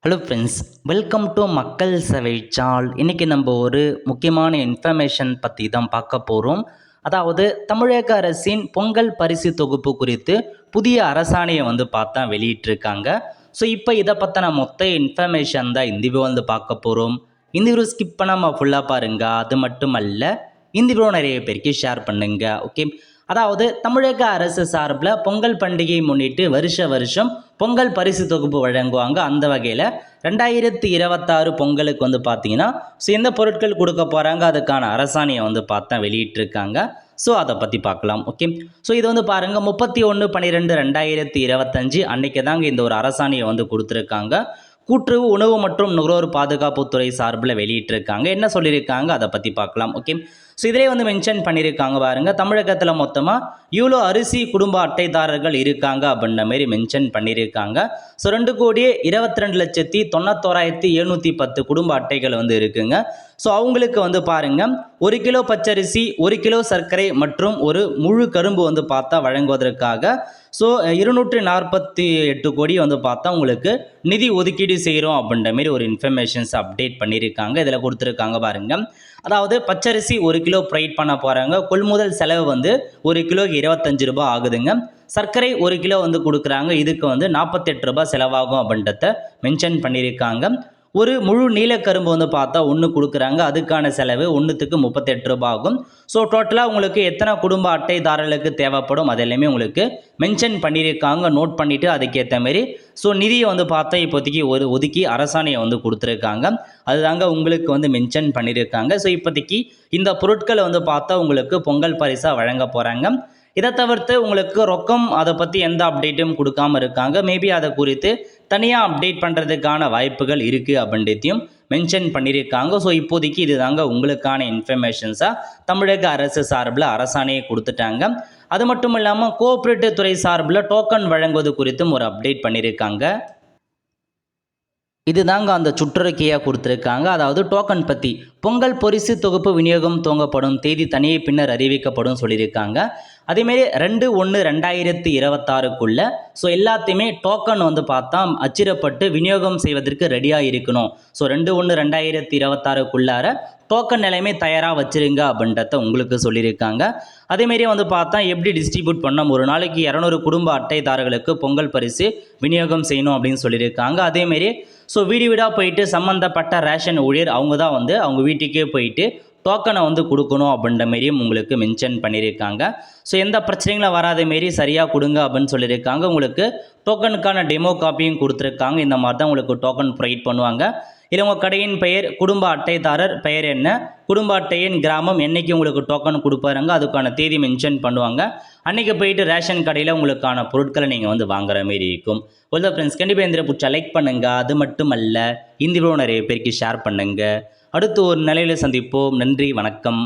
Hello friends, welcome to மக்கள் சேவை சால். இன்றைக்கி நம்ம ஒரு முக்கியமான இன்ஃபர்மேஷன் பற்றி தான் பார்க்க போகிறோம். அதாவது தமிழக அரசின் பொங்கல் பரிசு தொகுப்பு குறித்து புதிய அரசாணையை பார்த்தா வெளியிட்டிருக்காங்க. ஸோ இப்போ இதை பற்றின மொத்த இன்ஃபர்மேஷன் தான் இந்த வீடியோ பார்க்க போகிறோம். இந்த வீடியோ ஸ்கிப் பண்ணாமல் ஃபுல்லாக பாருங்கள். அது மட்டும் அல்ல, இந்த வீடியோ நிறைய பேருக்கு ஷேர் பண்ணுங்க. ஓகே, அதாவது தமிழக அரசு சார்பில் பொங்கல் பண்டிகையை முன்னிட்டு வருஷம் பொங்கல் பரிசு தொகுப்பு வழங்குவாங்க. அந்த வகையில் 2026 பொங்கலுக்கு பார்த்தீங்கன்னா எந்த பொருட்கள் கொடுக்க போகிறாங்க, அதுக்கான அரசாணையை பார்த்தா வெளியிட்டிருக்காங்க. ஸோ அதை பற்றி பார்க்கலாம். ஓகே, ஸோ இது பாருங்கள், 31/12/2025 அன்றைக்கி தாங்க இந்த ஒரு அரசாணையை கொடுத்துருக்காங்க. கூட்டுறவு உணவு மற்றும் நுகர்வோர் பாதுகாப்புத்துறை சார்பில் வெளியிட்டிருக்காங்க. என்ன சொல்லியிருக்காங்க அதை பற்றி பார்க்கலாம். ஓகே, ஸோ இதிலே மென்ஷன் பண்ணியிருக்காங்க பாருங்கள், தமிழகத்தில் மொத்தமாக இவ்வளோ அரிசி குடும்ப அட்டைதாரர்கள் இருக்காங்க அப்படின்ற மாதிரி மென்ஷன் பண்ணியிருக்காங்க. ஸோ 2,22,91,710 குடும்ப அட்டைகள் இருக்குங்க. ஸோ அவங்களுக்கு பாருங்கள், 1 கிலோ பச்சரிசி, 1 கிலோ சர்க்கரை மற்றும் ஒரு முழு கரும்பு பார்த்தா வழங்குவதற்காக ஸோ 248 கோடி பார்த்தா உங்களுக்கு நிதி ஒதுக்கீடு செய்கிறோம் அப்படின்ற மாரி ஒரு இன்ஃபர்மேஷன்ஸ் அப்டேட் பண்ணியிருக்காங்க. இதில் கொடுத்துருக்காங்க பாருங்கள். அதாவது பச்சரிசி 1 கிலோ ப்ரைட் பண்ண போகிறாங்க. கொள்முதல் செலவு 1 கிலோக்கு 25 ரூபாய் ஆகுதுங்க. சர்க்கரை 1 கிலோ கொடுக்குறாங்க. இதுக்கு 48 ரூபாய் செலவாகும் அப்படின்றத மென்ஷன் பண்ணியிருக்காங்க. ஒரு முழு நீலக்கரும்பு பார்த்தா ஒன்று கொடுக்குறாங்க. அதுக்கான செலவு ஒன்றுத்துக்கு 38 ரூபாய் ஆகும். ஸோ டோட்டலாக உங்களுக்கு எத்தனை குடும்ப அட்டைதாரர்களுக்கு தேவைப்படும் அதெல்லாமே உங்களுக்கு மென்ஷன் பண்ணியிருக்காங்க. நோட் பண்ணிவிட்டு அதுக்கேற்ற மாரி ஸோ நிதியை பார்த்தா இப்போதைக்கு ஒதுக்கி அரசாணையை கொடுத்துருக்காங்க. அதுதாங்க உங்களுக்கு மென்ஷன் பண்ணியிருக்காங்க. ஸோ இப்போதைக்கு இந்த பொருட்களை பார்த்தா உங்களுக்கு பொங்கல் பரிசாக வழங்க போகிறாங்க. இதை தவிர்த்து உங்களுக்கு ரொக்கம் அதை பற்றி எந்த அப்டேட்டும் கொடுக்காமல் இருக்காங்க. மேபி அதை குறித்து தனியாக அப்டேட் பண்ணுறதுக்கான வாய்ப்புகள் இருக்குது அப்படின்றதையும் மென்ஷன் பண்ணியிருக்காங்க. ஸோ இப்போதைக்கு இது தாங்க உங்களுக்கான இன்ஃபர்மேஷன்ஸாக தமிழக அரசு சார்பில் அரசாணையை கொடுத்துட்டாங்க. அது மட்டும் இல்லாமல் கோஆப்ரேட்டிவ் துறை சார்பில் டோக்கன் வழங்குவது குறித்தும் ஒரு அப்டேட் பண்ணியிருக்காங்க. இது தாங்க அந்த சுற்றறிக்கையாக கொடுத்துருக்காங்க. அதாவது டோக்கன் பற்றி பொங்கல் பரிசு தொகுப்பு விநியோகம் துவங்கப்படும் தேதி தனியே பின்னர் அறிவிக்கப்படும் சொல்லியிருக்காங்க. அதேமாரி 2/1/2026க்குள்ளே ஸோ எல்லாத்தையுமே டோக்கன் பார்த்தா அச்சிடப்பட்டு விநியோகம் செய்வதற்கு ரெடியாக இருக்கணும். ஸோ 2/1/2026க்குள்ளார டோக்கன் நிலைமை தயாராக வச்சுருங்க அப்படின்றத உங்களுக்கு சொல்லியிருக்காங்க. அதேமாரி பார்த்தா எப்படி டிஸ்ட்ரிபியூட் பண்ணோம், ஒரு நாளைக்கு 200 குடும்ப அட்டைதாரர்களுக்கு பொங்கல் பரிசு விநியோகம் செய்யணும் அப்படின்னு சொல்லியிருக்காங்க. அதேமாரி ஸோ வீடாக போயிட்டு சம்மந்தப்பட்ட ரேஷன் ஊழியர் அவங்க தான் அவங்க வீட்டுக்கே போயிட்டு டோக்கனை கொடுக்கணும் அப்படின்ற மாரியும் உங்களுக்கு மென்ஷன் பண்ணியிருக்காங்க. ஸோ எந்த பிரச்சனைகளும் வராத மாரி சரியாக கொடுங்க அப்படின்னு சொல்லியிருக்காங்க. உங்களுக்கு டோக்கனுக்கான டெமோ காப்பியும் கொடுத்துருக்காங்க. இந்த மாதிரி தான் உங்களுக்கு டோக்கன் ப்ரொவைட் பண்ணுவாங்க. இல்லை உங்கள் கடையின் பெயர், குடும்ப அட்டைதாரர் பெயர் என்ன, குடும்ப அட்டையின் கிராமம், என்றைக்கு உங்களுக்கு டோக்கன் கொடுப்பாருங்க அதுக்கான தேதி மென்ஷன் பண்ணுவாங்க. அன்றைக்கி போயிட்டு ரேஷன் கடையில் உங்களுக்கான பொருட்களை நீங்கள் வாங்குற மாரி இருக்கும். ஒரு ஃப்ரெண்ட்ஸ், கண்டிப்பாக இந்த பிடிச்சா லைக் பண்ணுங்கள். அது மட்டும் அல்ல, இந்த வீடியோ நிறைய பேருக்கு ஷேர் பண்ணுங்கள். அடுத்து ஒரு நிலையில் சந்திப்போம். நன்றி, வணக்கம்.